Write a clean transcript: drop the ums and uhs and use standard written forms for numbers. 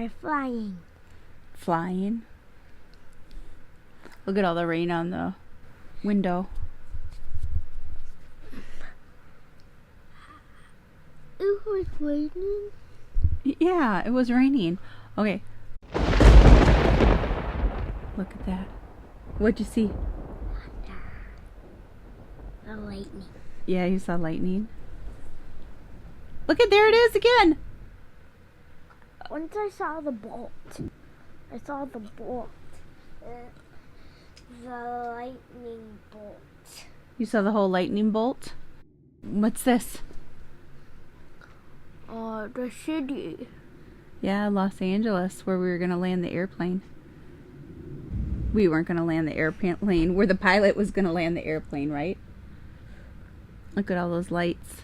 are flying. Flying? Look at all the rain on the window. It was raining. Yeah, it was raining. Okay. Look at that. What'd you see? The lightning. Yeah, you saw lightning. Look at, there it is again. Once I saw the bolt. I saw the bolt. The lightning bolt. You saw the whole lightning bolt? What's this? The city. Yeah, Los Angeles, where we were going to land the airplane. We weren't going to land the airplane, where the pilot was going to land the airplane, right? Look at all those lights.